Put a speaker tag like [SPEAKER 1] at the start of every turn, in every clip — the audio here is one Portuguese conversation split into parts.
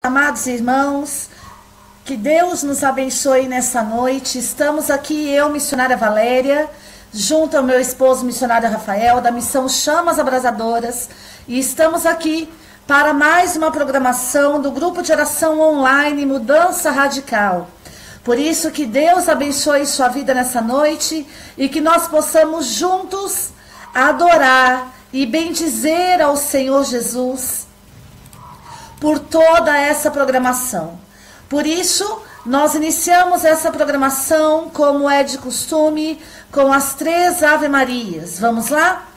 [SPEAKER 1] Amados irmãos, que Deus nos abençoe nessa noite. Estamos aqui, eu, missionária Valéria, junto ao meu esposo, missionário Rafael, da missão Chamas Abrasadoras, e estamos aqui para mais uma programação do grupo de oração online Mudança Radical. Por isso, que Deus abençoe sua vida nessa noite e que nós possamos juntos adorar e bendizer ao Senhor Jesus por toda essa programação. Por isso, nós iniciamos essa programação, como é de costume, com as 3 Ave Marias. Vamos lá?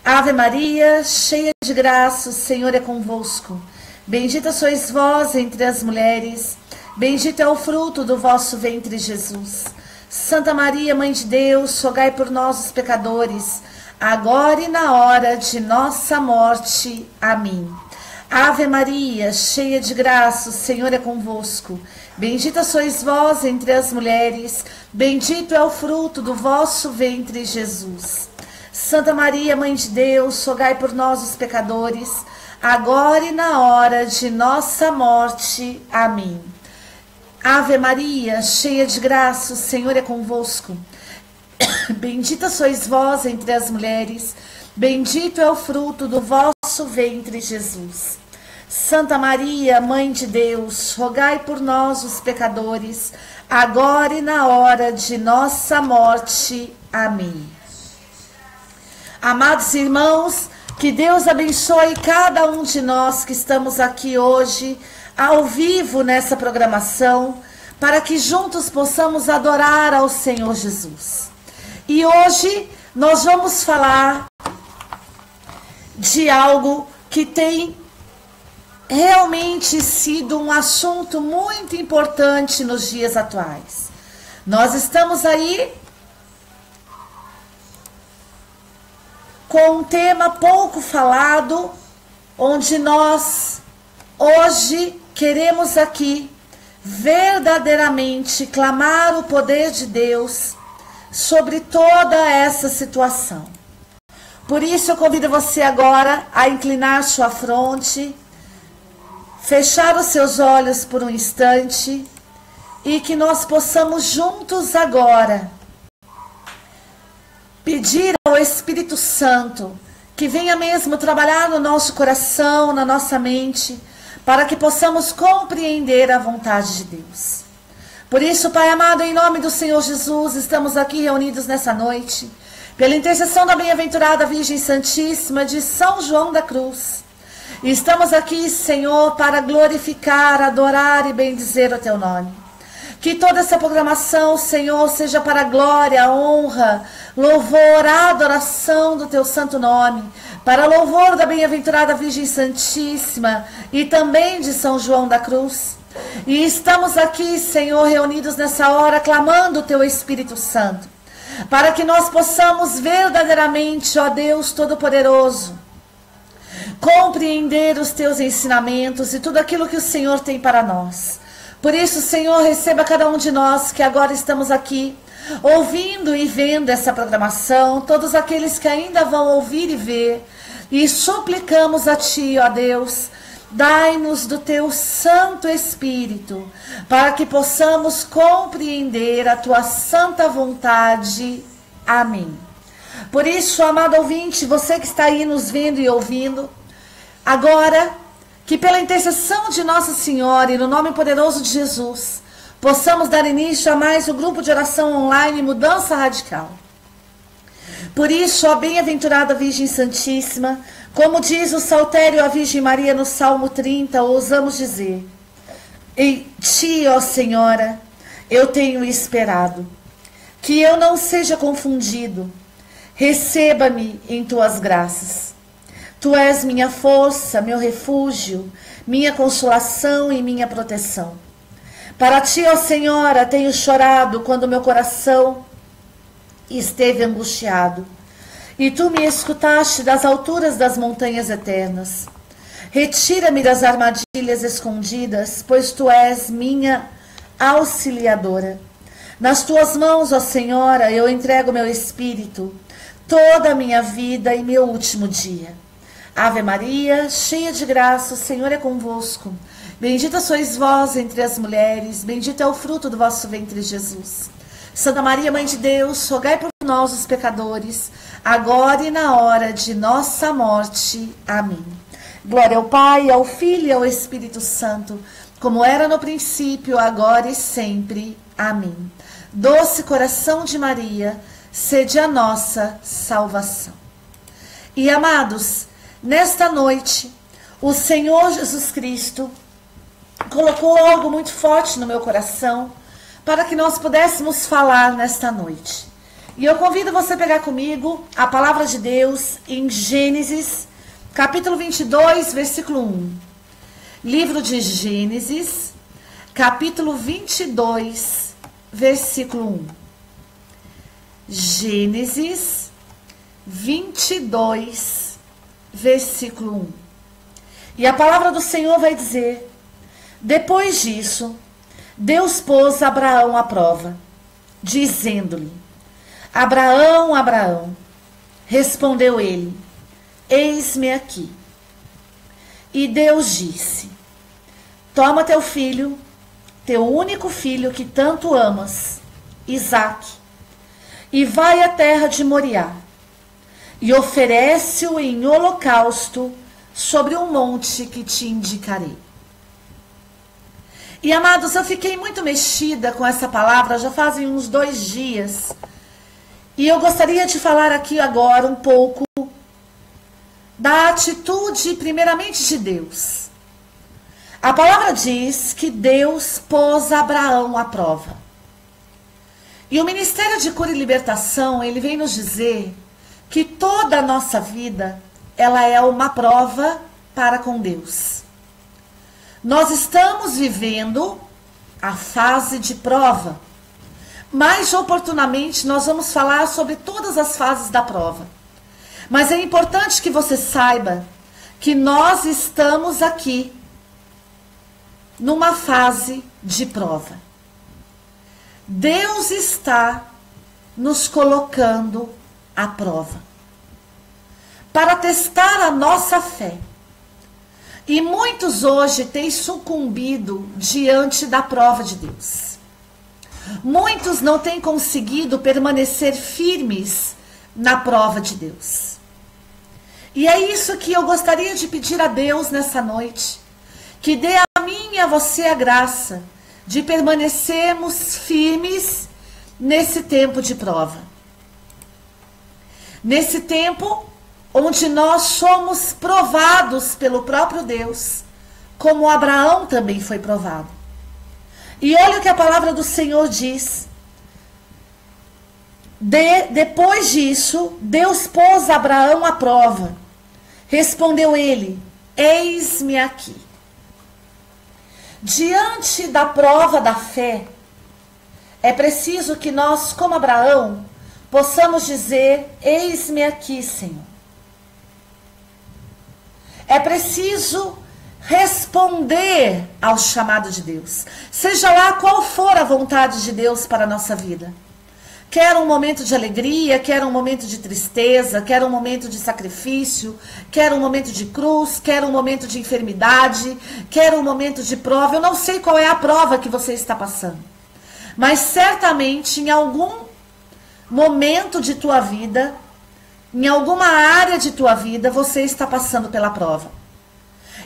[SPEAKER 1] Ave Maria, cheia de graça, o Senhor é convosco. Bendita sois vós entre as mulheres, bendito é o fruto do vosso ventre, Jesus. Santa Maria, Mãe de Deus, rogai por nós, os pecadores, agora e na hora de nossa morte. Amém. Ave Maria, cheia de graça, o Senhor é convosco. Bendita sois vós entre as mulheres, bendito é o fruto do vosso ventre, Jesus. Santa Maria, Mãe de Deus, rogai por nós, os pecadores, agora e na hora de nossa morte. Amém. Ave Maria, cheia de graça, o Senhor é convosco. Bendita sois vós entre as mulheres, bendito é o fruto do vosso ventre, Jesus. Santa Maria, Mãe de Deus, rogai por nós, os pecadores, agora e na hora de nossa morte. Amém. Amados irmãos, que Deus abençoe cada um de nós que estamos aqui hoje, ao vivo nessa programação, para que juntos possamos adorar ao Senhor Jesus. E hoje nós vamos falar de algo que tem realmente sido um assunto muito importante nos dias atuais. Nós estamos aí com um tema pouco falado, onde nós hoje queremos aqui verdadeiramente clamar o poder de Deus sobre toda essa situação. Por isso eu convido você agora a inclinar sua fronte, fechar os seus olhos por um instante e que nós possamos juntos agora pedir ao Espírito Santo que venha mesmo trabalhar no nosso coração, na nossa mente, para que possamos compreender a vontade de Deus. Por isso, Pai amado, em nome do Senhor Jesus, estamos aqui reunidos nessa noite, pela intercessão da bem-aventurada Virgem Santíssima de São João da Cruz. E estamos aqui, Senhor, para glorificar, adorar e bendizer o Teu nome. Que toda essa programação, Senhor, seja para a glória, a honra, louvor, a adoração do Teu santo nome, para louvor da bem-aventurada Virgem Santíssima e também de São João da Cruz. E estamos aqui, Senhor, reunidos nessa hora, clamando o Teu Espírito Santo, para que nós possamos verdadeiramente, ó Deus Todo-Poderoso, compreender os Teus ensinamentos e tudo aquilo que o Senhor tem para nós. Por isso, Senhor, receba cada um de nós que agora estamos aqui, ouvindo e vendo essa programação, todos aqueles que ainda vão ouvir e ver, e suplicamos a Ti, ó Deus, dai-nos do Teu Santo Espírito, para que possamos compreender a Tua santa vontade. Amém. Por isso, amado ouvinte, você que está aí nos vendo e ouvindo, agora, que pela intercessão de Nossa Senhora e no nome poderoso de Jesus, possamos dar início a mais o grupo de oração online Mudança Radical. Por isso, ó bem-aventurada Virgem Santíssima, como diz o Saltério à Virgem Maria no Salmo 30, ousamos dizer: em Ti, ó Senhora, eu tenho esperado, que eu não seja confundido, receba-me em Tuas graças. Tu és minha força, meu refúgio, minha consolação e minha proteção. Para Ti, ó Senhora, tenho chorado quando meu coração esteve angustiado. E Tu me escutaste das alturas das montanhas eternas. Retira-me das armadilhas escondidas, pois Tu és minha auxiliadora. Nas Tuas mãos, ó Senhora, eu entrego meu espírito, toda a minha vida e meu último dia. Ave Maria, cheia de graça, o Senhor é convosco. Bendita sois vós entre as mulheres, bendito é o fruto do vosso ventre, Jesus. Santa Maria, Mãe de Deus, rogai por nós, os pecadores, agora e na hora de nossa morte. Amém. Glória ao Pai, ao Filho e ao Espírito Santo, como era no princípio, agora e sempre. Amém. Doce coração de Maria, sede a nossa salvação. E amados, nesta noite, o Senhor Jesus Cristo colocou algo muito forte no meu coração para que nós pudéssemos falar nesta noite. E eu convido você a pegar comigo a palavra de Deus em Gênesis, capítulo 22, versículo 1. Livro de Gênesis, capítulo 22, versículo 1. Gênesis 22, versículo 1. E a palavra do Senhor vai dizer: depois disso, Deus pôs Abraão à prova, dizendo-lhe: Abraão, Abraão. Respondeu ele: eis-me aqui. E Deus disse: toma teu filho, teu único filho que tanto amas, Isaque, e vai à terra de Moriá, e oferece-o em holocausto sobre um monte que te indicarei. E amados, eu fiquei muito mexida com essa palavra, já fazem uns 2 dias. E eu gostaria de falar aqui agora um pouco da atitude, primeiramente, de Deus. A palavra diz que Deus pôs Abraão à prova. E o Ministério de Cura e Libertação, ele vem nos dizer que toda a nossa vida, ela é uma prova para com Deus. Nós estamos vivendo a fase de prova. Mais oportunamente, nós vamos falar sobre todas as fases da prova. Mas é importante que você saiba que nós estamos aqui numa fase de prova. Deus está nos colocando à prova para testar a nossa fé. E muitos hoje têm sucumbido diante da prova de Deus. Muitos não têm conseguido permanecer firmes na prova de Deus. E é isso que eu gostaria de pedir a Deus nessa noite, que dê a mim e a você a graça de permanecermos firmes nesse tempo de prova. Nesse tempo onde nós somos provados pelo próprio Deus, como Abraão também foi provado. E olha o que a palavra do Senhor diz. Depois disso, Deus pôs Abraão à prova. Respondeu ele: eis-me aqui. Diante da prova da fé, é preciso que nós, como Abraão, possamos dizer: eis-me aqui, Senhor. É preciso responder ao chamado de Deus, seja lá qual for a vontade de Deus para a nossa vida. Quer um momento de alegria, quer um momento de tristeza, quer um momento de sacrifício, quer um momento de cruz, quer um momento de enfermidade, quer um momento de prova. Eu não sei qual é a prova que você está passando, mas certamente em algum momento de tua vida, em alguma área de tua vida, você está passando pela prova.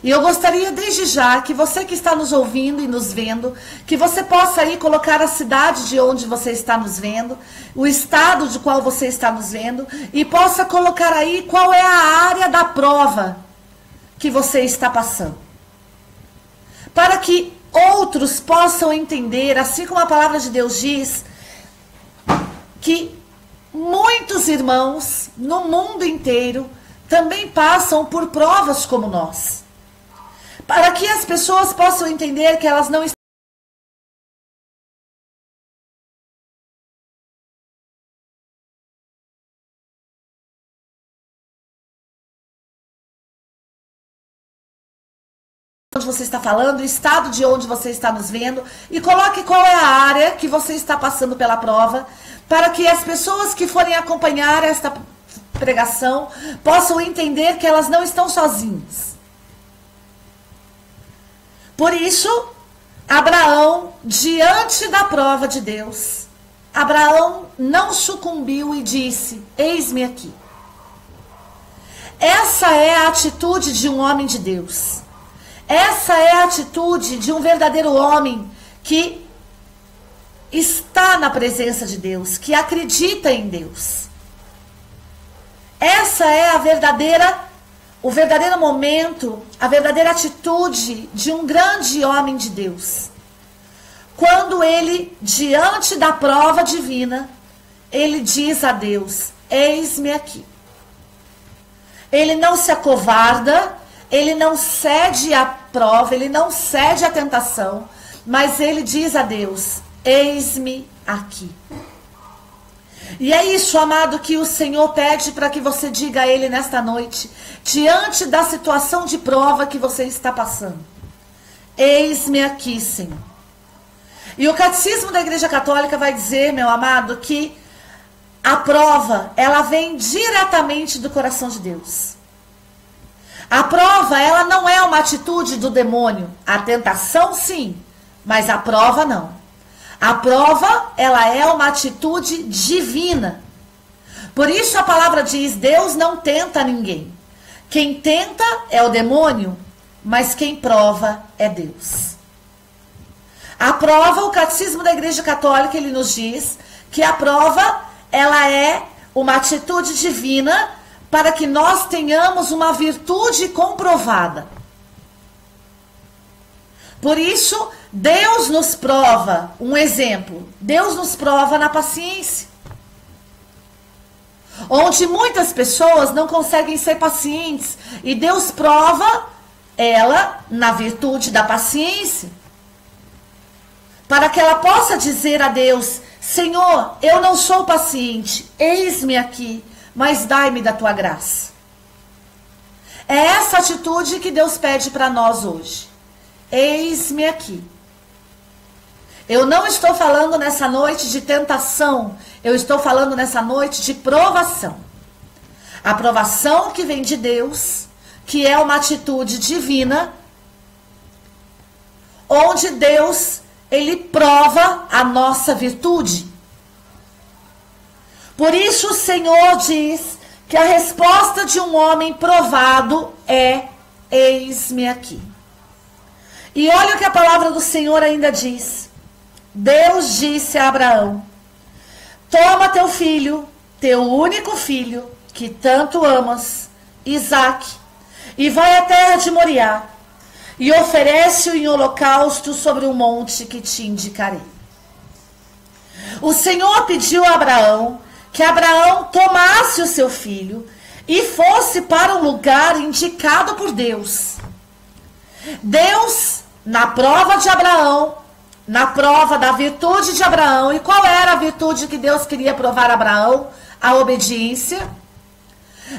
[SPEAKER 1] E eu gostaria desde já que você que está nos ouvindo e nos vendo, que você possa aí colocar a cidade de onde você está nos vendo, o estado de qual você está nos vendo, e possa colocar aí qual é a área da prova que você está passando. Para que outros possam entender, assim como a palavra de Deus diz, que muitos irmãos no mundo inteiro também passam por provas como nós. Para que as pessoas possam entender que elas não estão onde você está falando, o estado de onde você está nos vendo, e coloque qual é a área que você está passando pela prova, para que as pessoas que forem acompanhar esta pregação possam entender que elas não estão sozinhas. Por isso, Abraão, diante da prova de Deus, Abraão não sucumbiu e disse: eis-me aqui. Essa é a atitude de um homem de Deus. Essa é a atitude de um verdadeiro homem que está na presença de Deus, que acredita em Deus. Essa é o verdadeiro momento, a verdadeira atitude de um grande homem de Deus. Quando ele, diante da prova divina, ele diz a Deus: eis-me aqui. Ele não se acovarda, ele não cede à prova, ele não cede à tentação, mas ele diz a Deus: eis-me aqui. E é isso, amado, que o Senhor pede para que você diga a Ele nesta noite, diante da situação de prova que você está passando: eis-me aqui, Senhor. E o Catecismo da Igreja Católica vai dizer, meu amado, que a prova, ela vem diretamente do coração de Deus. A prova, ela não é uma atitude do demônio. A tentação, sim, mas a prova, não. A prova, ela é uma atitude divina. Por isso a palavra diz: Deus não tenta ninguém. Quem tenta é o demônio, mas quem prova é Deus. A prova, o Catecismo da Igreja Católica, ele nos diz que a prova, ela é uma atitude divina para que nós tenhamos uma virtude comprovada. Por isso, Deus nos prova, um exemplo, Deus nos prova na paciência. Onde muitas pessoas não conseguem ser pacientes, e Deus prova ela na virtude da paciência, para que ela possa dizer a Deus: Senhor, eu não sou paciente, eis-me aqui, mas dai-me da tua graça. É essa atitude que Deus pede para nós hoje. Eis-me aqui. Eu não estou falando nessa noite de tentação, eu estou falando nessa noite de provação. A provação que vem de Deus, que é uma atitude divina, onde Deus, ele prova a nossa virtude. Por isso o Senhor diz que a resposta de um homem provado é: eis-me aqui. E olha o que a palavra do Senhor ainda diz. Deus disse a Abraão: toma teu filho, teu único filho, que tanto amas, Isaque, e vai à terra de Moriá, e oferece-o em holocausto sobre o monte que te indicarei. O Senhor pediu a Abraão que Abraão tomasse o seu filho e fosse para um lugar indicado por Deus. Deus, na prova de Abraão, na prova da virtude de Abraão, e qual era a virtude que Deus queria provar a Abraão? A obediência.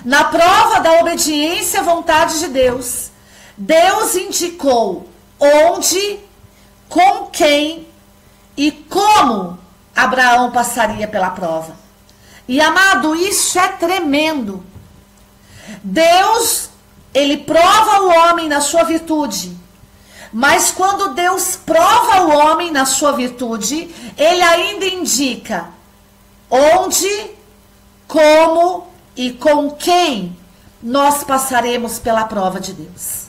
[SPEAKER 1] Na prova da obediência à vontade de Deus, Deus indicou onde, com quem e como Abraão passaria pela prova. E amado, isso é tremendo. Deus, ele prova o homem na sua virtude. Mas quando Deus prova o homem na sua virtude, ele ainda indica onde, como e com quem nós passaremos pela prova de Deus.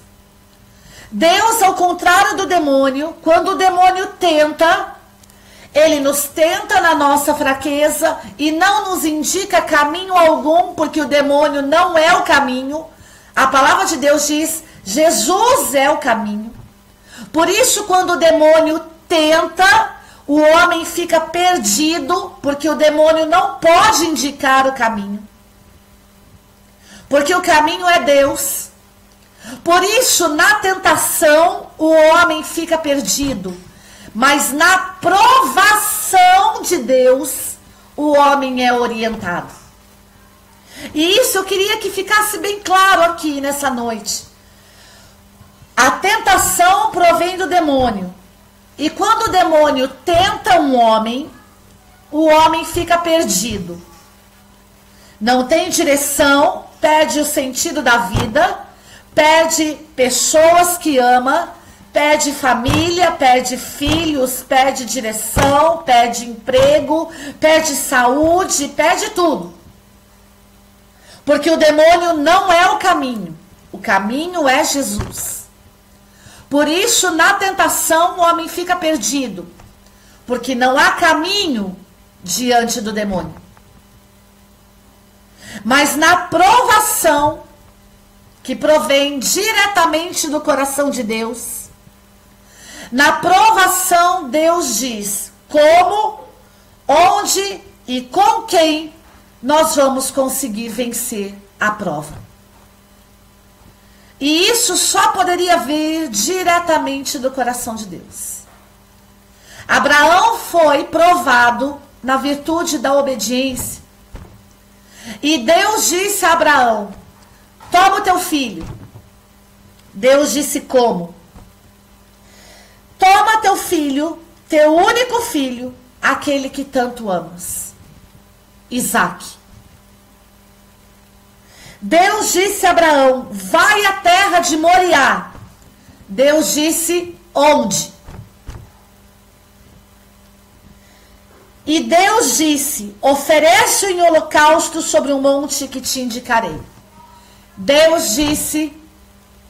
[SPEAKER 1] Deus, ao contrário do demônio, quando o demônio tenta, ele nos tenta na nossa fraqueza e não nos indica caminho algum, porque o demônio não é o caminho. A palavra de Deus diz: Jesus é o caminho. Por isso, quando o demônio tenta, o homem fica perdido, porque o demônio não pode indicar o caminho. Porque o caminho é Deus. Por isso, na tentação, o homem fica perdido. Mas na provação de Deus, o homem é orientado. E isso eu queria que ficasse bem claro aqui nessa noite. A tentação provém do demônio. E quando o demônio tenta um homem, o homem fica perdido. Não tem direção, perde o sentido da vida, perde pessoas que ama, perde família, perde filhos, perde direção, perde emprego, perde saúde, perde tudo. Porque o demônio não é o caminho é Jesus. Por isso, na tentação, o homem fica perdido, porque não há caminho diante do demônio. Mas na provação, que provém diretamente do coração de Deus, na provação Deus diz como, onde e com quem nós vamos conseguir vencer a prova. E isso só poderia vir diretamente do coração de Deus. Abraão foi provado na virtude da obediência. E Deus disse a Abraão: toma o teu filho. Deus disse como? Toma teu filho, teu único filho, aquele que tanto amas, Isaque. Deus disse a Abraão: vai à terra de Moriá. Deus disse onde? E Deus disse: oferece-o em holocausto sobre um monte que te indicarei. Deus disse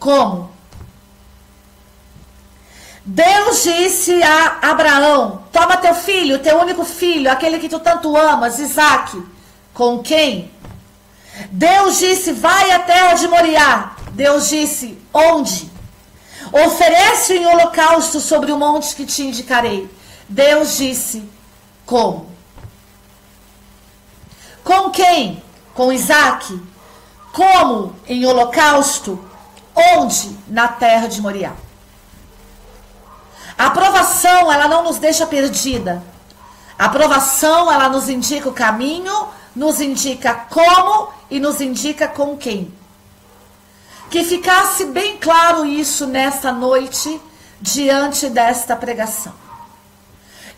[SPEAKER 1] como? Deus disse a Abraão: toma teu filho, teu único filho, aquele que tu tanto amas, Isaque. Com quem? Deus disse: vai à terra de Moriá. Deus disse onde? Oferece em holocausto sobre o monte que te indicarei. Deus disse como? Com quem? Com Isaque. Como? Em holocausto. Onde? Na terra de Moriá. A aprovação, ela não nos deixa perdida. A aprovação, ela nos indica o caminho, nos indica como e nos indica com quem. Que ficasse bem claro isso nesta noite, diante desta pregação.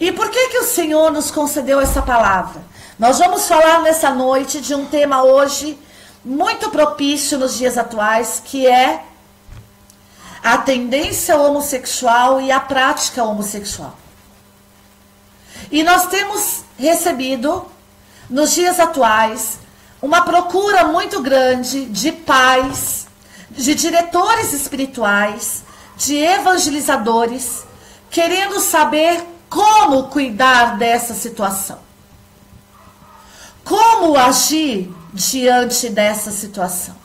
[SPEAKER 1] E por que o Senhor nos concedeu essa palavra? Nós vamos falar nessa noite de um tema hoje muito propício nos dias atuais, que é a tendência homossexual e a prática homossexual. E nós temos recebido, nos dias atuais, uma procura muito grande de pais, de diretores espirituais, de evangelizadores, querendo saber como cuidar dessa situação. Como agir diante dessa situação.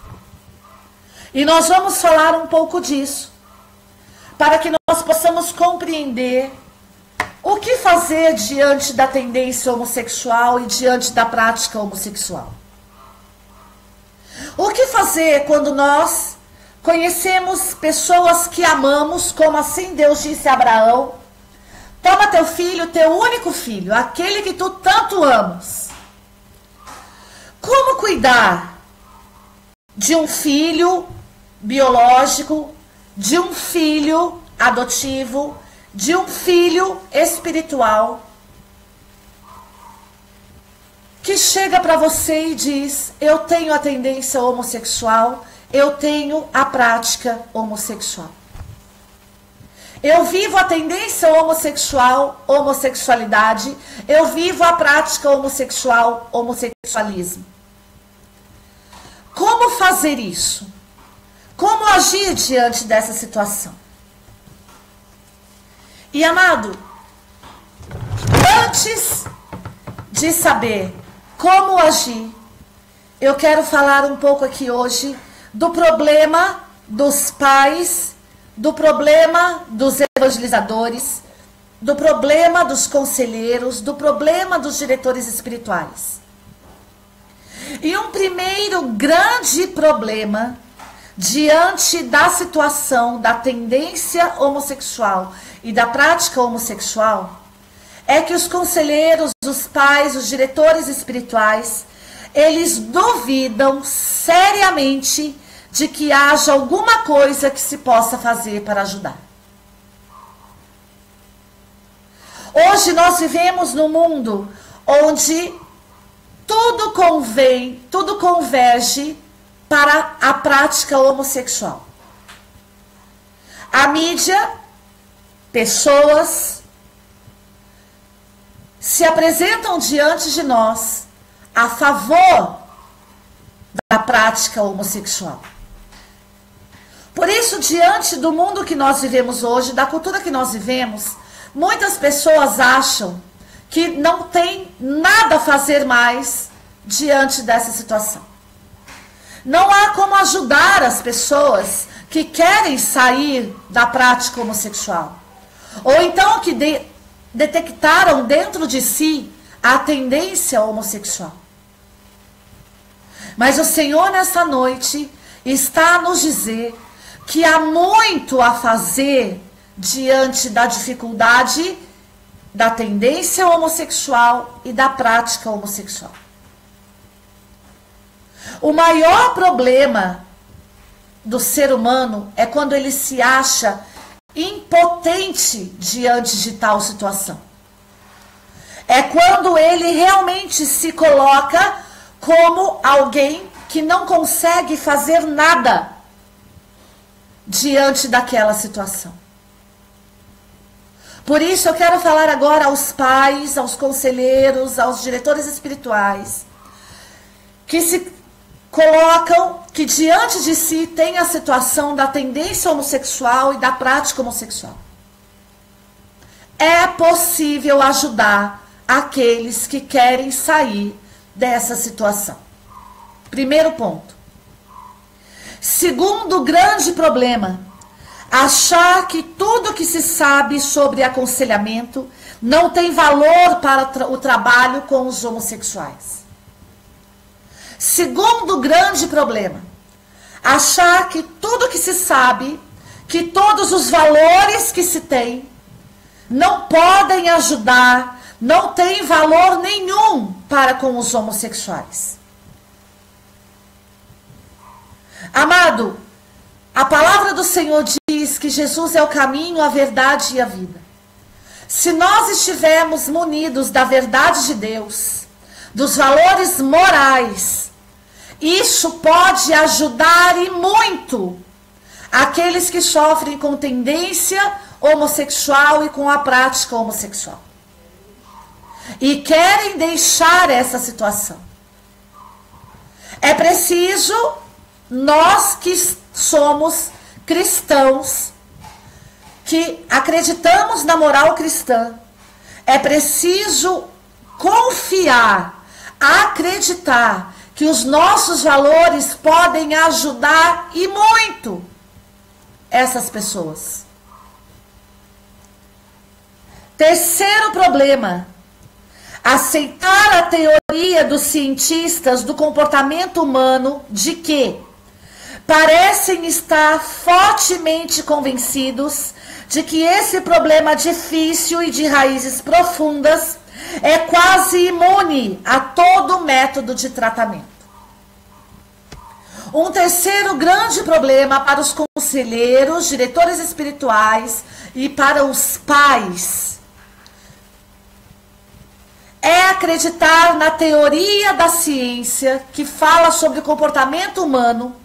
[SPEAKER 1] E nós vamos falar um pouco disso, para que nós possamos compreender o que fazer diante da tendência homossexual e diante da prática homossexual. O que fazer quando nós conhecemos pessoas que amamos, como assim Deus disse a Abraão: toma teu filho, teu único filho, aquele que tu tanto amas. Como cuidar de um filho biológico, de um filho adotivo, de um filho espiritual, que chega para você e diz: eu tenho a tendência homossexual, eu tenho a prática homossexual. Eu vivo a tendência homossexual, homossexualidade, eu vivo a prática homossexual, homossexualismo. Como fazer isso? Como agir diante dessa situação? E amado, antes de saber como agir, eu quero falar um pouco aqui hoje do problema dos pais, do problema dos evangelizadores, do problema dos conselheiros, do problema dos diretores espirituais. E um primeiro grande problema diante da situação da tendência homossexual e da prática homossexual é que os conselheiros, os pais, os diretores espirituais, eles duvidam seriamente de que haja alguma coisa que se possa fazer para ajudar. Hoje nós vivemos num mundo onde tudo convém, tudo converge para a prática homossexual. A mídia pessoas se apresentam diante de nós a favor da prática homossexual. Por isso, diante do mundo que nós vivemos hoje, da cultura que nós vivemos, muitas pessoas acham que não tem nada a fazer mais diante dessa situação. Não há como ajudar as pessoas que querem sair da prática homossexual. Ou então que detectaram dentro de si a tendência homossexual. Mas o Senhor nessa noite está a nos dizer que há muito a fazer diante da dificuldade da tendência homossexual e da prática homossexual. O maior problema do ser humano é quando ele se acha impotente diante de tal situação. É quando ele realmente se coloca como alguém que não consegue fazer nada diante daquela situação. Por isso eu quero falar agora aos pais, aos conselheiros, aos diretores espirituais, que se colocam, que diante de si tem a situação da tendência homossexual e da prática homossexual. É possível ajudar aqueles que querem sair dessa situação. Primeiro ponto. Segundo grande problema, achar que tudo que se sabe sobre aconselhamento não tem valor para o trabalho com os homossexuais. Segundo grande problema, achar que tudo que se sabe, que todos os valores que se tem, não podem ajudar, não tem valor nenhum para com os homossexuais. Amado, a palavra do Senhor diz que Jesus é o caminho, a verdade e a vida. Se nós estivermos munidos da verdade de Deus, dos valores morais, isso pode ajudar e muito aqueles que sofrem com tendência homossexual e com a prática homossexual. E querem deixar essa situação. É preciso, nós que somos cristãos, que acreditamos na moral cristã, é preciso confiar, acreditar que os nossos valores podem ajudar e muito essas pessoas. Terceiro problema, aceitar a teoria dos cientistas do comportamento humano de que parecem estar fortemente convencidos de que esse problema difícil e de raízes profundas é quase imune a todo método de tratamento. Um terceiro grande problema para os conselheiros, diretores espirituais e para os pais é acreditar na teoria da ciência que fala sobre o comportamento humano,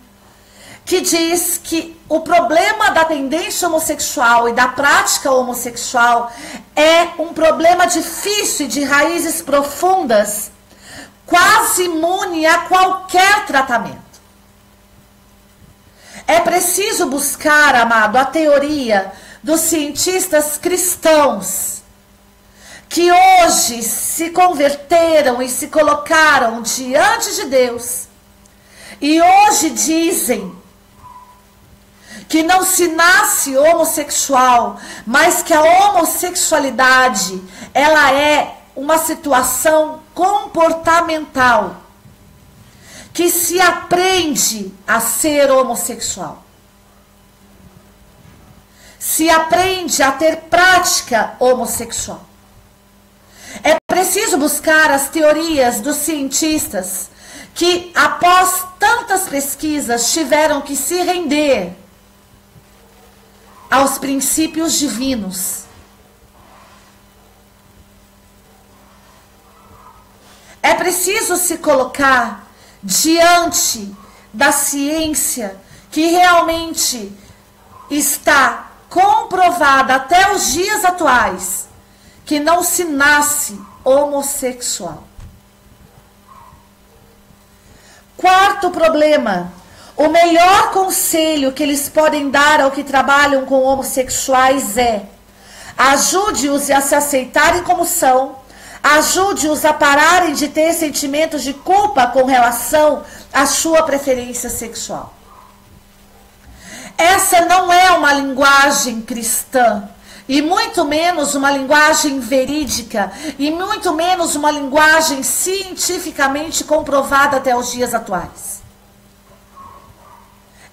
[SPEAKER 1] que diz que o problema da tendência homossexual e da prática homossexual é um problema difícil e de raízes profundas, quase imune a qualquer tratamento. É preciso buscar, amado, a teoria dos cientistas cristãos que hoje se converteram e se colocaram diante de Deus e hoje dizem que não se nasce homossexual, mas que a homossexualidade, ela é uma situação comportamental, que se aprende a ser homossexual. Se aprende a ter prática homossexual. É preciso buscar as teorias dos cientistas que, após tantas pesquisas, tiveram que se render aos princípios divinos. É preciso se colocar diante da ciência que realmente está comprovada até os dias atuais que não se nasce homossexual. Quarto problema: o melhor conselho que eles podem dar ao que trabalham com homossexuais é: ajude-os a se aceitarem como são, ajude-os a pararem de ter sentimentos de culpa com relação à sua preferência sexual. Essa não é uma linguagem cristã, e muito menos uma linguagem verídica, e muito menos uma linguagem cientificamente comprovada até os dias atuais.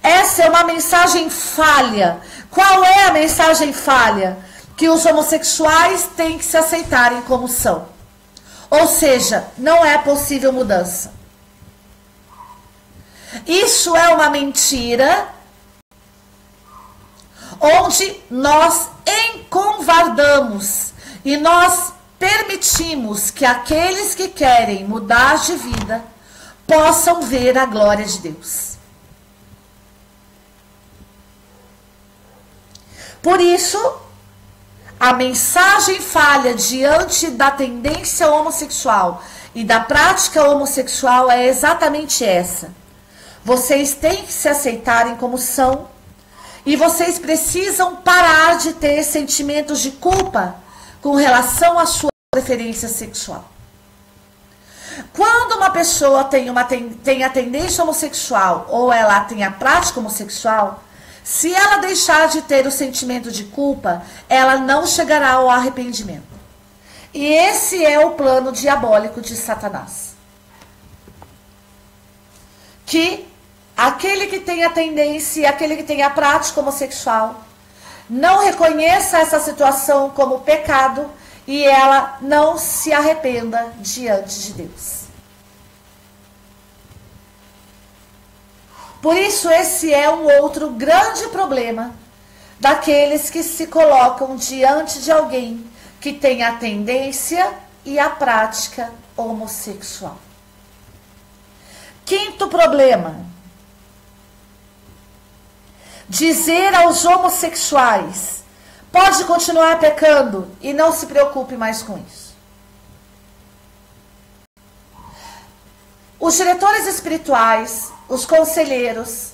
[SPEAKER 1] Essa é uma mensagem falha. Qual é a mensagem falha? Que os homossexuais têm que se aceitarem como são. Ou seja, não é possível mudança. Isso é uma mentira onde nós encovardamos e nós permitimos que aqueles que querem mudar de vida possam ver a glória de Deus. Por isso, a mensagem falha diante da tendência homossexual e da prática homossexual é exatamente essa. Vocês têm que se aceitarem como são e vocês precisam parar de ter sentimentos de culpa com relação à sua preferência sexual. Quando uma pessoa tem a tendência homossexual ou ela tem a prática homossexual, se ela deixar de ter o sentimento de culpa, ela não chegará ao arrependimento. E esse é o plano diabólico de Satanás. Que aquele que tem a tendência, aquele que tem a prática homossexual, não reconheça essa situação como pecado e ela não se arrependa diante de Deus. Por isso, esse é um outro grande problema daqueles que se colocam diante de alguém que tem a tendência e a prática homossexual. Quinto problema: dizer aos homossexuais: pode continuar pecando e não se preocupe mais com isso. Os diretores espirituais, os conselheiros,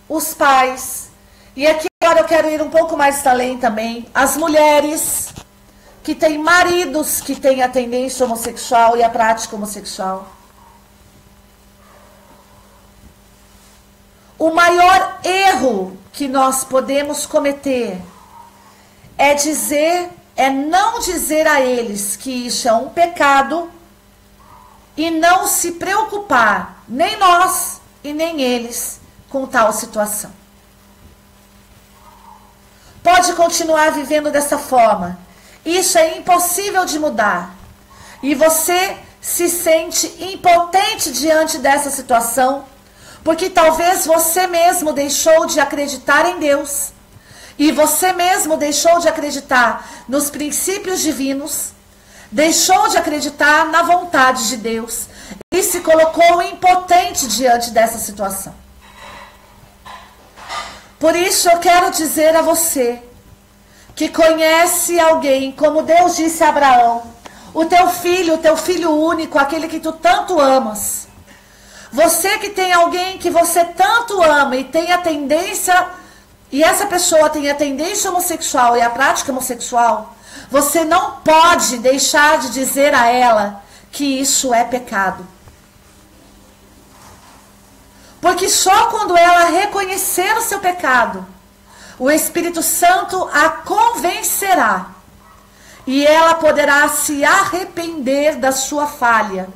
[SPEAKER 1] os pais, e aqui agora eu quero ir um pouco mais além também, as mulheres que têm maridos que têm a tendência homossexual e a prática homossexual. O maior erro que nós podemos cometer é não dizer a eles que isso é um pecado e não se preocupar, nem nós e nem eles, com tal situação. Pode continuar vivendo dessa forma. Isso é impossível de mudar. E você se sente impotente diante dessa situação, porque talvez você mesmo deixou de acreditar em Deus, e você mesmo deixou de acreditar nos princípios divinos, deixou de acreditar na vontade de Deus, e se colocou impotente diante dessa situação. Por isso eu quero dizer a você, que conhece alguém, como Deus disse a Abraão, o teu filho único, aquele que tu tanto amas. Você que tem alguém que você tanto ama e tem a tendência, e essa pessoa tem a tendência homossexual e a prática homossexual, você não pode deixar de dizer a ela que isso é pecado. Porque só quando ela reconhecer o seu pecado, o Espírito Santo a convencerá e ela poderá se arrepender da sua falha,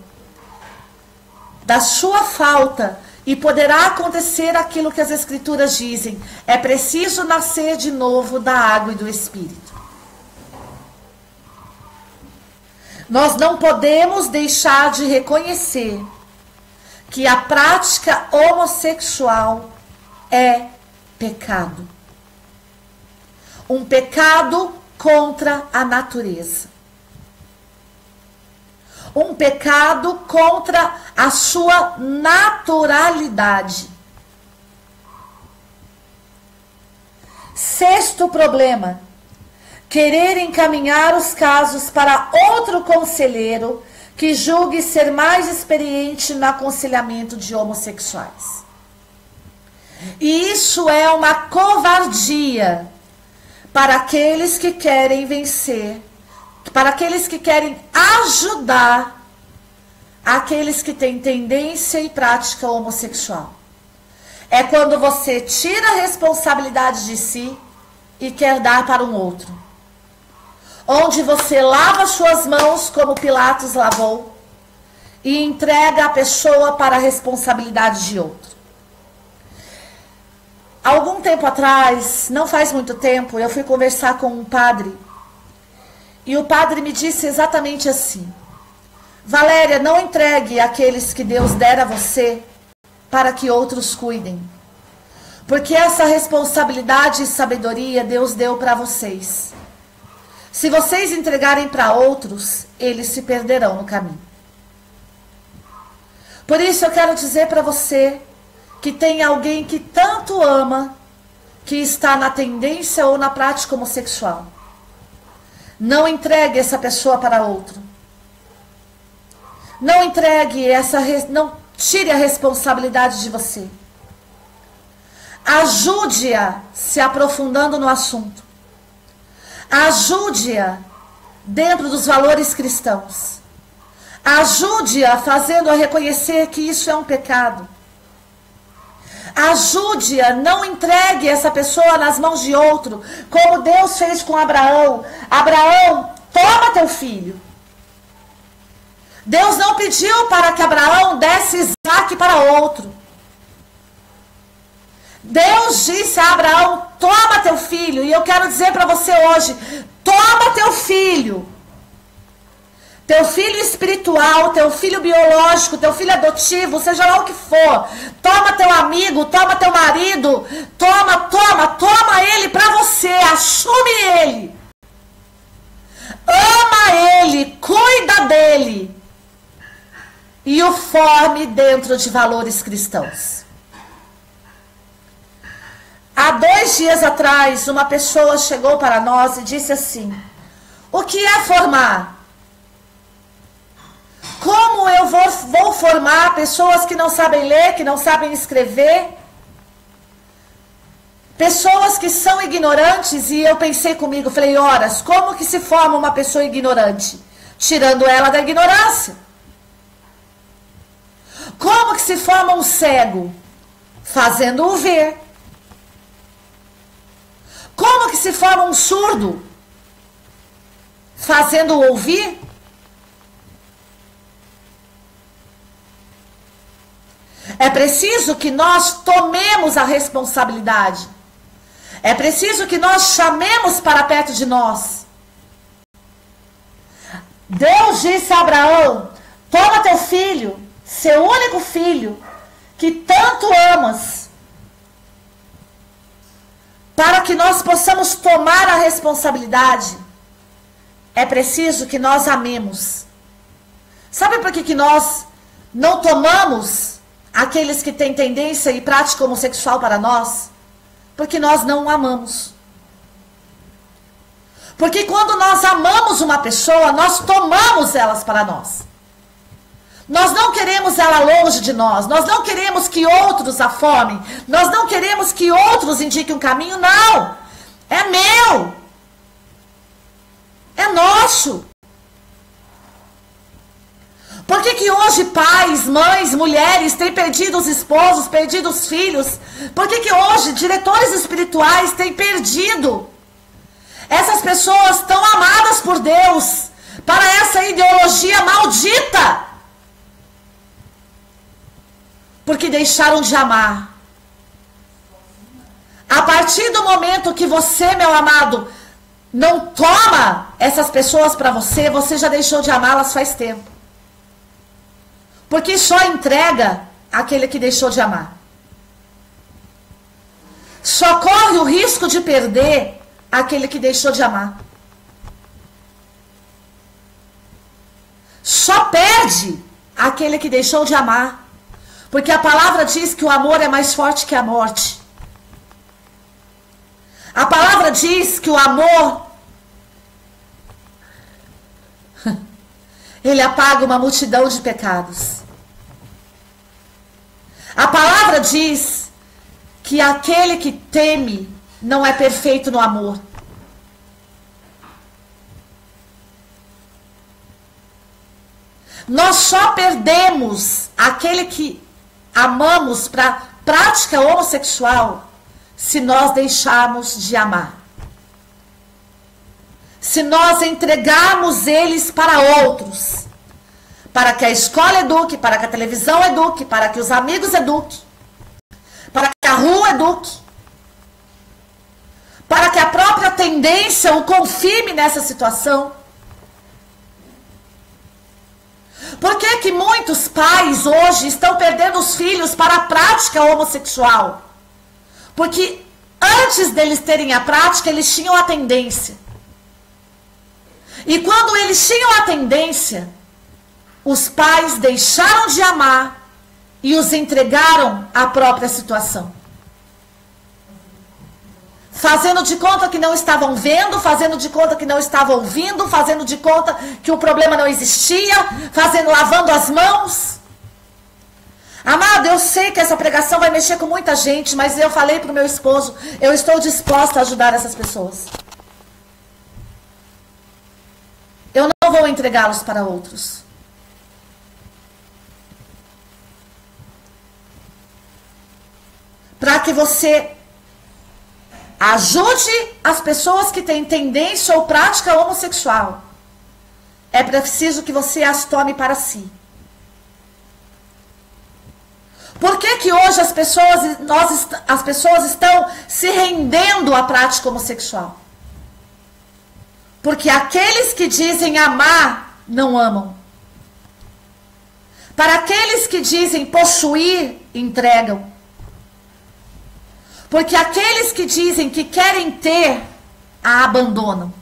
[SPEAKER 1] da sua falta, e poderá acontecer aquilo que as Escrituras dizem: é preciso nascer de novo da água e do Espírito. Nós não podemos deixar de reconhecer que a prática homossexual é pecado. Um pecado contra a natureza. Um pecado contra a sua naturalidade. Sexto problema: querer encaminhar os casos para outro conselheiro que julgue ser mais experiente no aconselhamento de homossexuais. E isso é uma covardia para aqueles que querem vencer, para aqueles que querem ajudar aqueles que têm tendência e prática homossexual. É quando você tira a responsabilidade de si e quer dar para um outro. Onde você lava suas mãos como Pilatos lavou e entrega a pessoa para a responsabilidade de outro. Algum tempo atrás, não faz muito tempo, eu fui conversar com um padre e o padre me disse exatamente assim: Valéria, não entregue aqueles que Deus der a você para que outros cuidem. Porque essa responsabilidade e sabedoria Deus deu para vocês. Se vocês entregarem para outros, eles se perderão no caminho. Por isso eu quero dizer para você que tem alguém que tanto ama, que está na tendência ou na prática homossexual. Não entregue essa pessoa para outro. Não entregue não tire a responsabilidade de você. Ajude-a se aprofundando no assunto. Ajude-a dentro dos valores cristãos. Ajude-a fazendo-a reconhecer que isso é um pecado. Ajude-a, não entregue essa pessoa nas mãos de outro, como Deus fez com Abraão. Abraão, toma teu filho. Deus não pediu para que Abraão desse Isaque para outro. Deus disse a Abraão: toma teu filho. E eu quero dizer para você hoje: toma teu filho. Teu filho espiritual, teu filho biológico, teu filho adotivo, seja lá o que for. Toma teu amigo, toma teu marido. Toma ele para você. Assume ele. Ama ele, cuida dele. E o forme dentro de valores cristãos. Há 2 dias atrás, uma pessoa chegou para nós e disse assim: o que é formar? Como eu vou formar pessoas que não sabem ler, que não sabem escrever? Pessoas que são ignorantes? E eu pensei comigo, falei: horas, como que se forma uma pessoa ignorante? Tirando ela da ignorância. Como que se forma um cego? Fazendo-o ver. Como que se forma um surdo? Fazendo-o ouvir? É preciso que nós tomemos a responsabilidade. É preciso que nós chamemos para perto de nós. Deus disse a Abraão: toma teu filho, seu único filho, que tanto amas, para que nós possamos tomar a responsabilidade. É preciso que nós amemos. Sabe por que nós não tomamos aqueles que têm tendência e prática homossexual para nós? Porque nós não amamos. Porque quando nós amamos uma pessoa, nós tomamos elas para nós. Nós não queremos ela longe de nós. Nós não queremos que outros a formem. Nós não queremos que outros indiquem um caminho. Não. É meu. É nosso. Por que hoje pais, mães, mulheres têm perdido os esposos, perdido os filhos? Por que hoje diretores espirituais têm perdido essas pessoas tão amadas por Deus para essa ideologia maldita? Porque deixaram de amar. A partir do momento que você, meu amado, não toma essas pessoas para você, você já deixou de amá-las faz tempo. Porque só entrega aquele que deixou de amar. Só corre o risco de perder aquele que deixou de amar. Só perde aquele que deixou de amar. Porque a palavra diz que o amor é mais forte que a morte. A palavra diz que o amor, ele apaga uma multidão de pecados. A palavra diz que aquele que teme não é perfeito no amor. Nós só perdemos aquele que amamos para prática homossexual se nós deixarmos de amar. Se nós entregarmos eles para outros, para que a escola eduque, para que a televisão eduque, para que os amigos eduquem, para que a rua eduque, para que a própria tendência o confirme nessa situação. Por que que muitos pais hoje estão perdendo os filhos para a prática homossexual? Porque antes deles terem a prática, eles tinham a tendência. E quando eles tinham a tendência, os pais deixaram de amar e os entregaram à própria situação. Fazendo de conta que não estavam vendo, fazendo de conta que não estavam ouvindo, fazendo de conta que o problema não existia, lavando as mãos. Amado, eu sei que essa pregação vai mexer com muita gente, mas eu falei para o meu esposo, eu estou disposta a ajudar essas pessoas. Eu não vou entregá-los para outros. Para que você ajude as pessoas que têm tendência ou prática homossexual, é preciso que você as tome para si. Por que que hoje as pessoas estão se rendendo à prática homossexual? Porque aqueles que dizem amar, não amam. Para aqueles que dizem possuir, entregam. Porque aqueles que dizem que querem ter, a abandonam.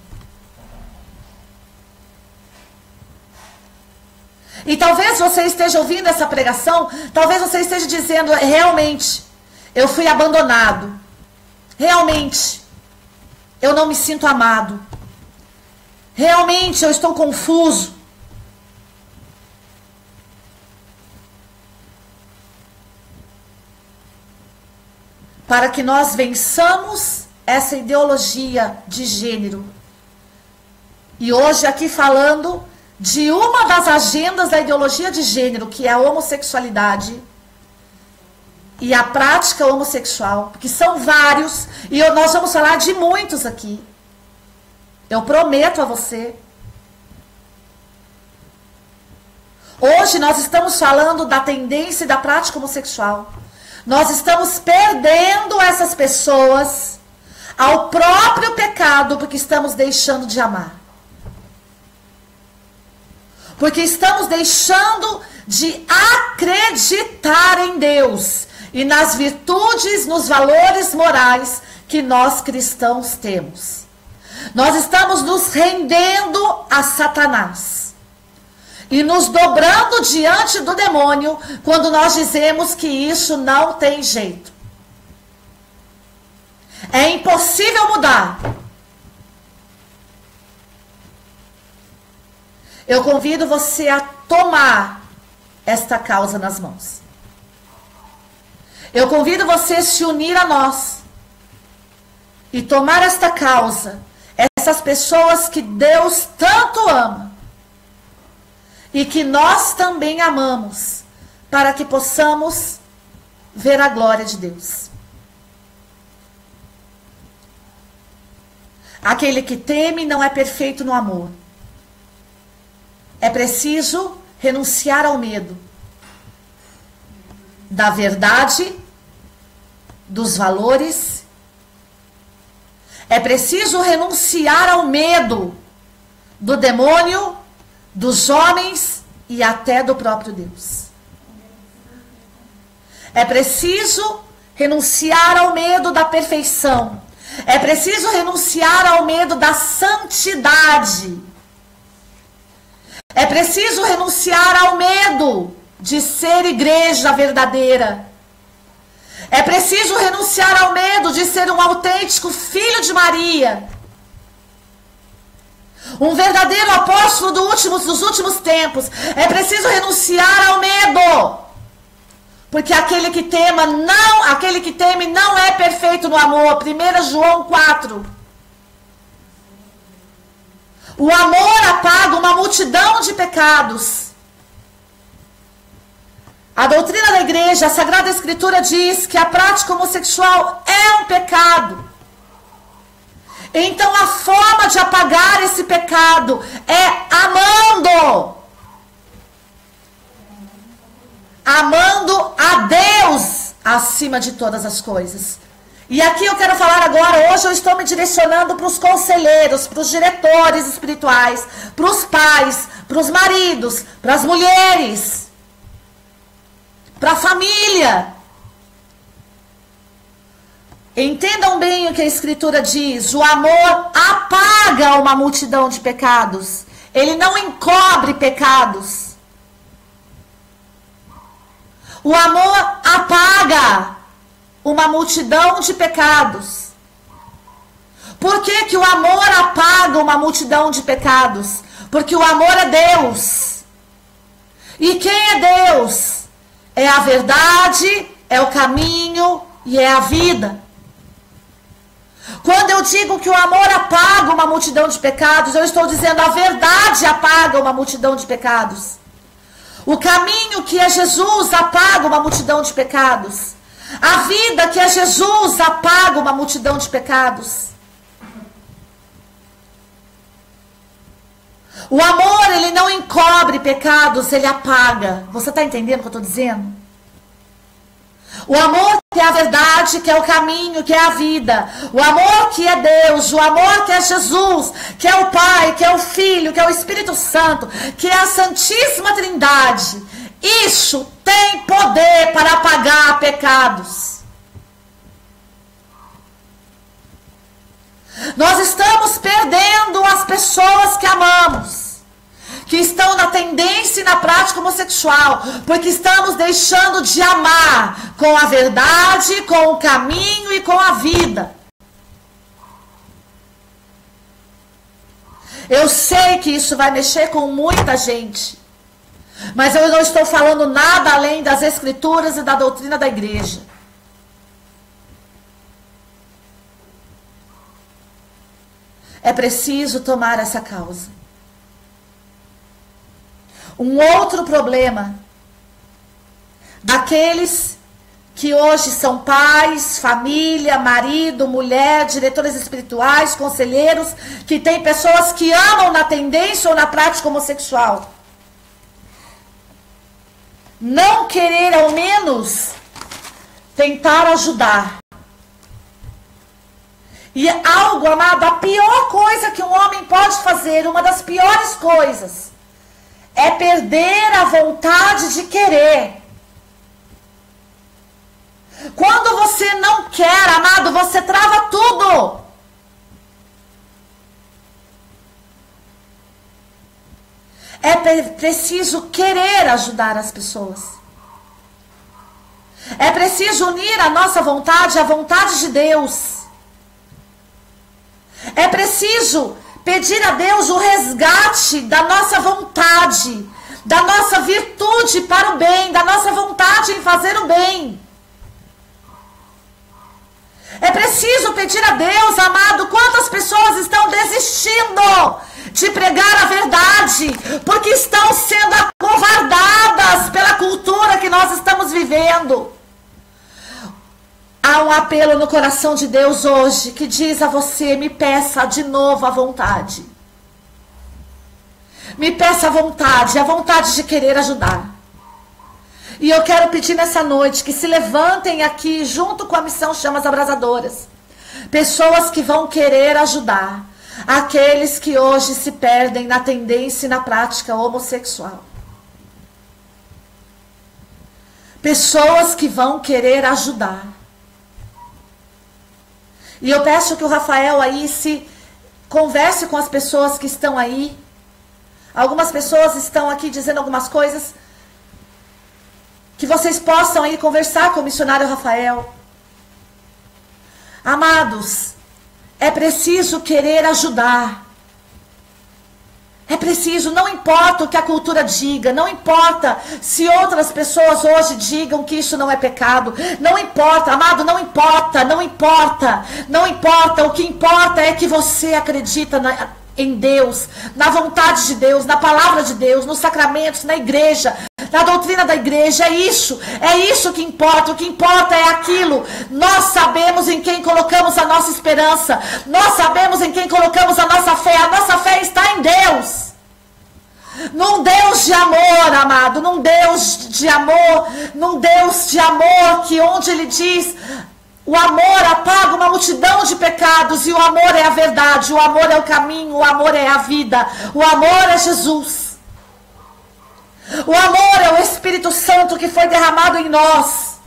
[SPEAKER 1] E talvez você esteja ouvindo essa pregação, talvez você esteja dizendo, realmente, eu fui abandonado. Realmente, eu não me sinto amado. Realmente, eu estou confuso. Para que nós vençamos essa ideologia de gênero. E hoje aqui falando de uma das agendas da ideologia de gênero, que é a homossexualidade e a prática homossexual, porque são vários, e nós vamos falar de muitos aqui. Eu prometo a você. Hoje nós estamos falando da tendência e da prática homossexual. Nós estamos perdendo essas pessoas ao próprio pecado, porque estamos deixando de amar. Porque estamos deixando de acreditar em Deus e nas virtudes, nos valores morais que nós cristãos temos. Nós estamos nos rendendo a Satanás e nos dobrando diante do demônio quando nós dizemos que isso não tem jeito. É impossível mudar. Eu convido você a tomar esta causa nas mãos. Eu convido você a se unir a nós e tomar esta causa, essas pessoas que Deus tanto ama e que nós também amamos, para que possamos ver a glória de Deus. Aquele que teme não é perfeito no amor. É preciso renunciar ao medo da verdade, dos valores. É preciso renunciar ao medo do demônio, dos homens e até do próprio Deus. É preciso renunciar ao medo da perfeição. É preciso renunciar ao medo da santidade. É preciso renunciar ao medo de ser igreja verdadeira. É preciso renunciar ao medo de ser um autêntico filho de Maria. Um verdadeiro apóstolo dos últimos tempos. É preciso renunciar ao medo. Porque aquele que teme não é perfeito no amor. 1 João 4. O amor apaga uma multidão de pecados. A doutrina da igreja, a Sagrada Escritura diz que a prática homossexual é um pecado. Então a forma de apagar esse pecado é amando. Amando a Deus acima de todas as coisas. E aqui eu quero falar agora, hoje eu estou me direcionando para os conselheiros, para os diretores espirituais, para os pais, para os maridos, para as mulheres, para a família. Entendam bem o que a Escritura diz. O amor apaga uma multidão de pecados. Ele não encobre pecados. O amor apaga uma multidão de pecados. Por que que o amor apaga uma multidão de pecados? Porque o amor é Deus. E quem é Deus? É a verdade, é o caminho e é a vida. Quando eu digo que o amor apaga uma multidão de pecados, eu estou dizendo a verdade apaga uma multidão de pecados. O caminho que é Jesus apaga uma multidão de pecados. A vida que é Jesus apaga uma multidão de pecados. O amor, ele não encobre pecados, ele apaga. Você está entendendo o que eu estou dizendo? O amor que é a verdade, que é o caminho, que é a vida. O amor que é Deus, o amor que é Jesus, que é o Pai, que é o Filho, que é o Espírito Santo, que é a Santíssima Trindade. Isso tem poder para apagar pecados. Nós estamos perdendo as pessoas que amamos, que estão na tendência e na prática homossexual, porque estamos deixando de amar com a verdade, com o caminho e com a vida. Eu sei que isso vai mexer com muita gente, mas eu não estou falando nada além das Escrituras e da doutrina da igreja. É preciso tomar essa causa. Um outro problema daqueles que hoje são pais, família, marido, mulher, diretores espirituais, conselheiros, que tem pessoas que amam na tendência ou na prática homossexual. Não querer ao menos tentar ajudar. E algo, amado, a pior coisa que um homem pode fazer, uma das piores coisas, é perder a vontade de querer. Quando você não quer, amado, você trava tudo. É preciso querer ajudar as pessoas. É preciso unir a nossa vontade à vontade de Deus. É preciso pedir a Deus o resgate da nossa vontade, da nossa virtude para o bem, da nossa vontade em fazer o bem. É preciso pedir a Deus, amado, quantas pessoas estão desistindo de pregar a verdade, porque estão sendo acovardadas pela cultura que nós estamos vivendo. Há um apelo no coração de Deus hoje que diz a você: me peça de novo a vontade. Me peça a vontade de querer ajudar. E eu quero pedir nessa noite que se levantem aqui junto com a missão Chamas Abrasadoras. Pessoas que vão querer ajudar aqueles que hoje se perdem na tendência e na prática homossexual. Pessoas que vão querer ajudar. E eu peço que o Rafael aí se converse com as pessoas que estão aí. Algumas pessoas estão aqui dizendo algumas coisas. Que vocês possam aí conversar com o missionário Rafael. Amados, é preciso querer ajudar. É preciso, não importa o que a cultura diga, não importa se outras pessoas hoje digam que isso não é pecado, não importa, amado, não importa, não importa, não importa, o que importa é que você acredita em Deus, na vontade de Deus, na palavra de Deus, nos sacramentos, na igreja, na doutrina da igreja, é isso que importa, o que importa é aquilo, nós sabemos em quem colocamos a nossa esperança, nós sabemos em quem colocamos a nossa fé está em Deus, num Deus de amor, amado, num Deus de amor, que onde ele diz, o amor apaga uma multidão de pecados, e o amor é a verdade, o amor é o caminho, o amor é a vida, o amor é Jesus. O amor é o Espírito Santo que foi derramado em nós.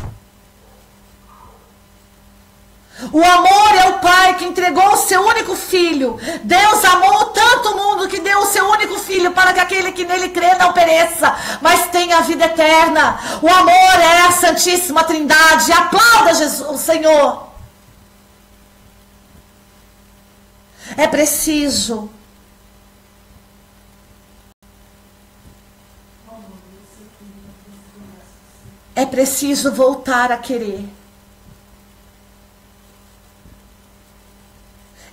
[SPEAKER 1] O amor é o Pai que entregou o seu único filho. Deus amou tanto o mundo que deu o seu único filho para que aquele que nele crê não pereça, mas tenha a vida eterna. O amor é a Santíssima Trindade. Aplauda Jesus, o Senhor. É preciso voltar a querer.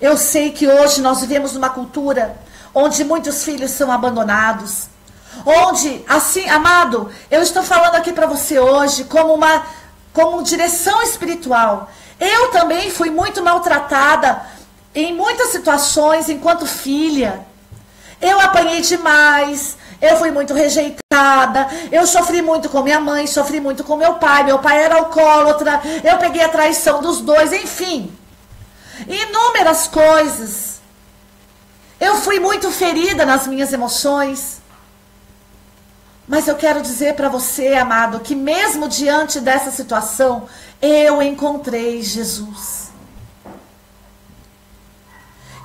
[SPEAKER 1] Eu sei que hoje nós vivemos numa cultura onde muitos filhos são abandonados. Onde, assim, amado, eu estou falando aqui para você hoje como direção espiritual. Eu também fui muito maltratada em muitas situações enquanto filha. Eu apanhei demais, eu fui muito rejeitada, eu sofri muito com minha mãe, sofri muito com meu pai era alcoólatra, eu peguei a traição dos dois, enfim. Inúmeras coisas. Eu fui muito ferida nas minhas emoções. Mas eu quero dizer para você, amado, que mesmo diante dessa situação, eu encontrei Jesus.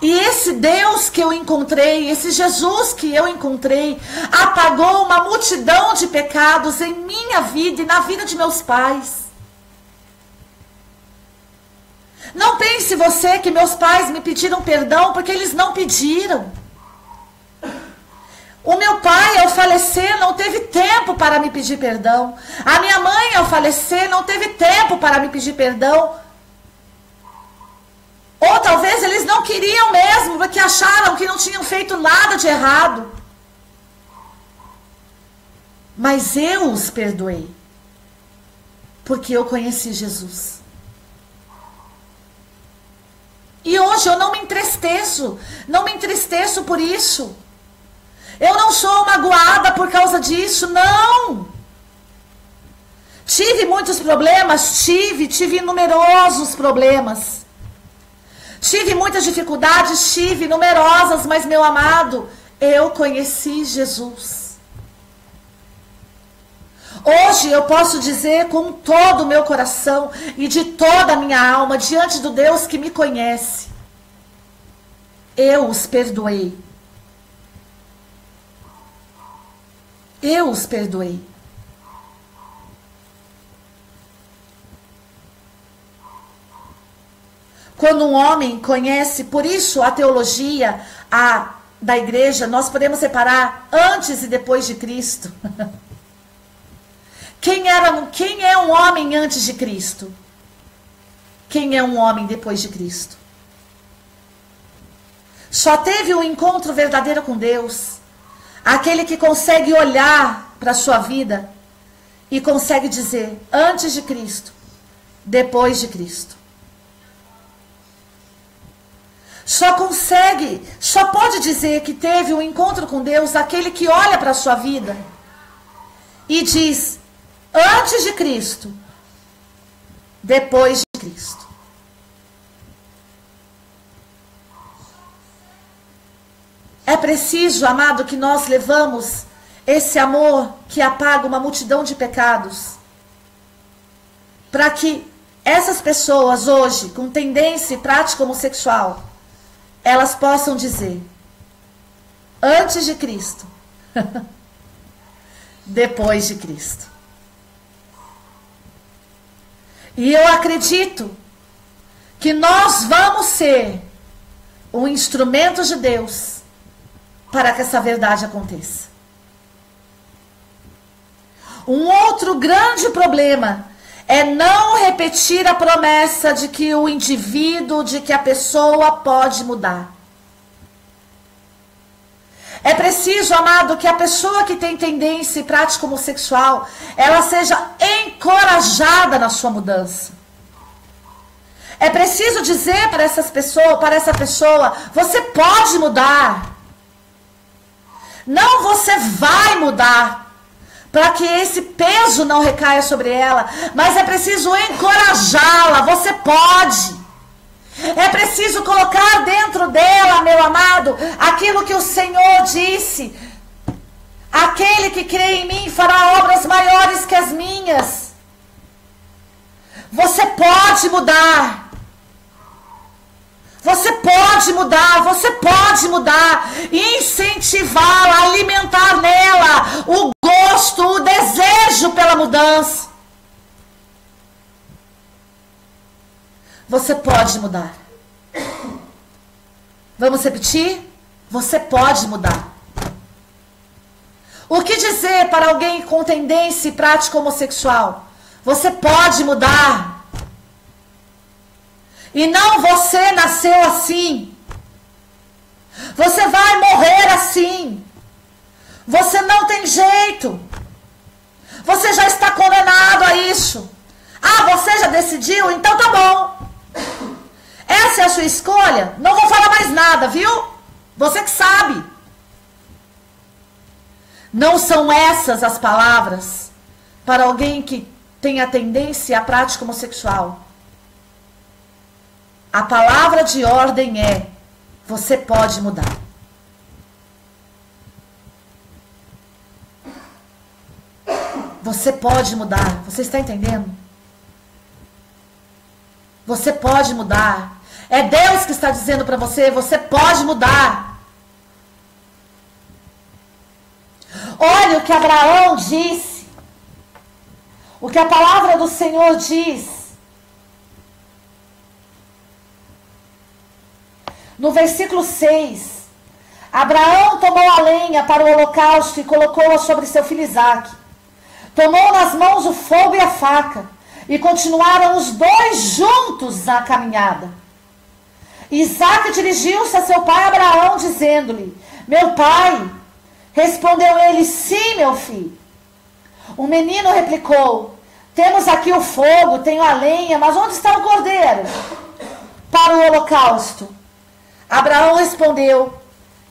[SPEAKER 1] E esse Deus que eu encontrei, esse Jesus que eu encontrei, apagou uma multidão de pecados em minha vida e na vida de meus pais. Não pense você que meus pais me pediram perdão, porque eles não pediram. O meu pai, ao falecer, não teve tempo para me pedir perdão. A minha mãe, ao falecer, não teve tempo para me pedir perdão. Ou talvez eles não queriam mesmo, porque acharam que não tinham feito nada de errado. Mas eu os perdoei, porque eu conheci Jesus. E hoje eu não me entristeço por isso. Eu não sou magoada por causa disso, não. Tive muitos problemas, tive numerosos problemas. Tive muitas dificuldades, tive numerosas, mas meu amado, eu conheci Jesus. Hoje eu posso dizer com todo o meu coração e de toda a minha alma, diante do Deus que me conhece, eu os perdoei. Eu os perdoei. Quando um homem conhece, por isso a teologia da igreja, nós podemos separar antes e depois de Cristo. Quem é um homem antes de Cristo? Quem é um homem depois de Cristo? Só teve um encontro verdadeiro com Deus aquele que consegue olhar para a sua vida e consegue dizer antes de Cristo, depois de Cristo. Só pode dizer que teve um encontro com Deus aquele que olha para a sua vida e diz antes de Cristo, depois de Cristo. É preciso, amado, que nós levamos esse amor que apaga uma multidão de pecados, para que essas pessoas hoje, com tendência e prática homossexual, elas possam dizer, antes de Cristo, depois de Cristo. E eu acredito que nós vamos ser um instrumento de Deus para que essa verdade aconteça. Um outro grande problema é não repetir a promessa de que o indivíduo, de que a pessoa pode mudar. É preciso, amado, que a pessoa que tem tendência e prática homossexual, ela seja encorajada na sua mudança. É preciso dizer para essa pessoa, você pode mudar. Não, você vai mudar. Para que esse peso não recaia sobre ela. Mas é preciso encorajá-la. Você pode. É preciso colocar dentro dela, meu amado, aquilo que o Senhor disse. Aquele que crê em mim fará obras maiores que as minhas. Você pode mudar. Você pode mudar, você pode mudar, incentivá-la, alimentar nela o gosto, o desejo pela mudança. Você pode mudar. Vamos repetir? Você pode mudar. O que dizer para alguém com tendência e prática homossexual? Você pode mudar. E não você nasceu assim. Você vai morrer assim. Você não tem jeito. Você já está condenado a isso. Ah, você já decidiu? Então tá bom. Essa é a sua escolha? Não vou falar mais nada, viu? Você que sabe. Não são essas as palavras para alguém que tem a tendência à prática homossexual. A palavra de ordem é: você pode mudar. Você pode mudar. Você está entendendo? Você pode mudar. É Deus que está dizendo para você: você pode mudar. Olha o que Abraão disse. O que a palavra do Senhor diz. No versículo 6, Abraão tomou a lenha para o holocausto e colocou-a sobre seu filho Isaque. Tomou nas mãos o fogo e a faca, e continuaram os dois juntos na caminhada. Isaque dirigiu-se a seu pai Abraão, dizendo-lhe: meu pai. Respondeu ele: sim, meu filho. O menino replicou: temos aqui o fogo, tenho a lenha, mas onde está o cordeiro para o holocausto? Abraão respondeu: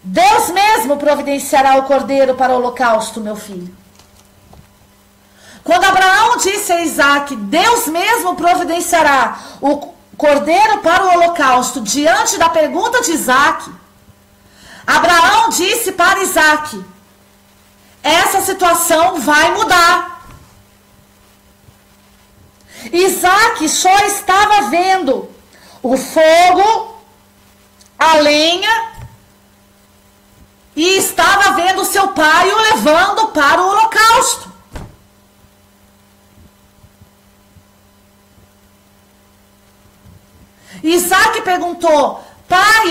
[SPEAKER 1] Deus mesmo providenciará o cordeiro para o holocausto, meu filho. Quando Abraão disse a Isaque: Deus mesmo providenciará o cordeiro para o holocausto, diante da pergunta de Isaque, Abraão disse para Isaque: essa situação vai mudar. Isaque só estava vendo o fogo, a lenha, e estava vendo seu pai o levando para o holocausto. Isaque perguntou: pai,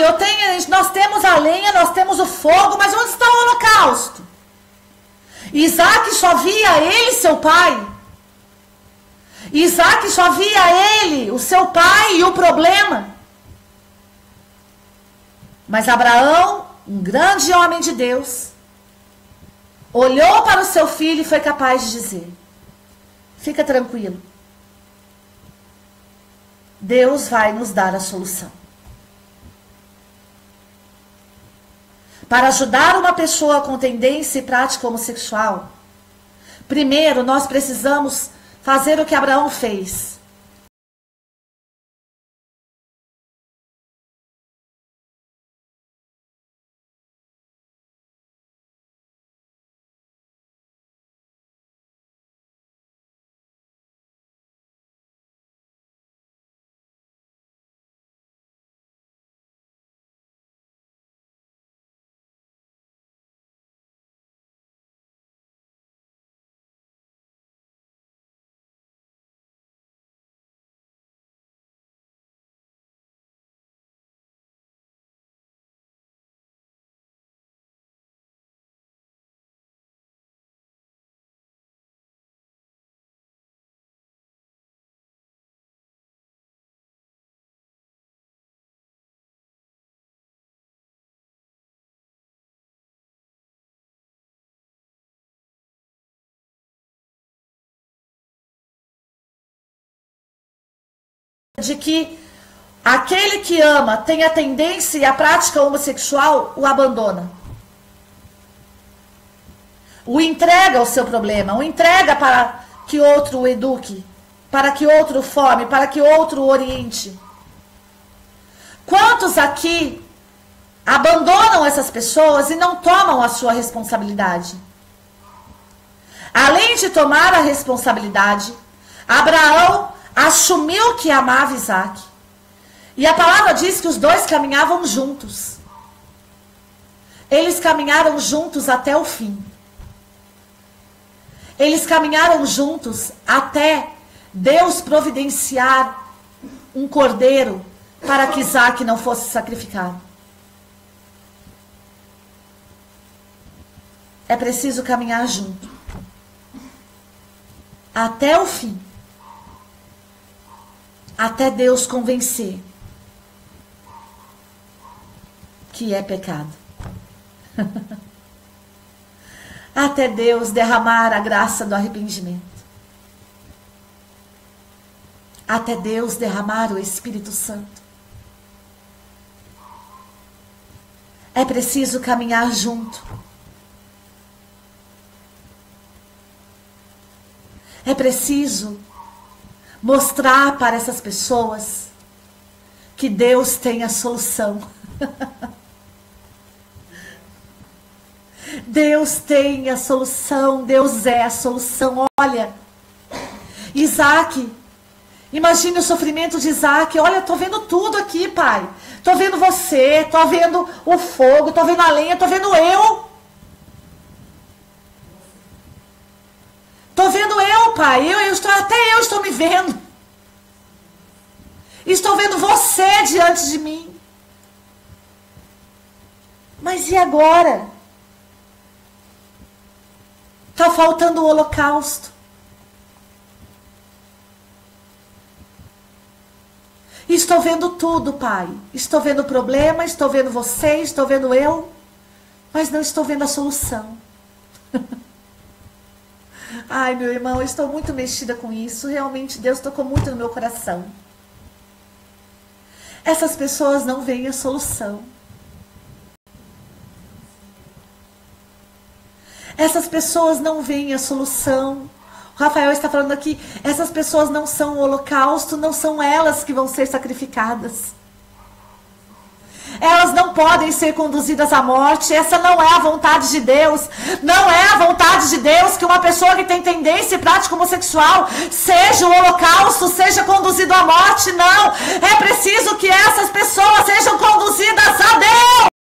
[SPEAKER 1] nós temos a lenha, nós temos o fogo, mas onde está o holocausto? Isaque só via ele, seu pai. Isaque só via ele, o seu pai e o problema. Mas Abraão, um grande homem de Deus, olhou para o seu filho e foi capaz de dizer: fica tranquilo, Deus vai nos dar a solução. Para ajudar uma pessoa com tendência e prática homossexual, primeiro nós precisamos fazer o que Abraão fez. de que aquele que ama tem a tendência e a prática homossexual, o abandona. O entrega ao seu problema, o entrega para que outro o eduque, para que outro o forme, para que outro o oriente. Quantos aqui abandonam essas pessoas e não tomam a sua responsabilidade? Além de tomar a responsabilidade, Abraão assumiu que amava Isaac. E a palavra diz que os dois caminhavam juntos. Eles caminharam juntos até o fim. Eles caminharam juntos até Deus providenciar um cordeiro para que Isaac não fosse sacrificado. É preciso caminhar junto. Até o fim. Até Deus convencer que é pecado. Até Deus derramar a graça do arrependimento. Até Deus derramar o Espírito Santo. É preciso caminhar junto. É preciso mostrar para essas pessoas que Deus tem a solução. Deus tem a solução, Deus é a solução. Olha, Isaac, imagine o sofrimento de Isaac. Olha, estou vendo tudo aqui, pai. Estou vendo você, estou vendo o fogo, estou vendo a lenha, estou vendo eu. Estou vendo eu, pai. Até eu estou me vendo. Estou vendo você diante de mim. Mas e agora? Está faltando o holocausto. Estou vendo tudo, pai. Estou vendo o problema, estou vendo você, estou vendo eu, mas não estou vendo a solução. Ai, meu irmão, eu estou muito mexida com isso. Realmente, Deus tocou muito no meu coração. Essas pessoas não veem a solução. Essas pessoas não veem a solução. O Rafael está falando aqui, essas pessoas não são o holocausto, não são elas que vão ser sacrificadas. Elas não podem ser conduzidas à morte. Essa não é a vontade de Deus. Não é a vontade de Deus que uma pessoa que tem tendência e prática homossexual seja o holocausto, seja conduzido à morte. Não. É preciso que essas pessoas sejam conduzidas a Deus.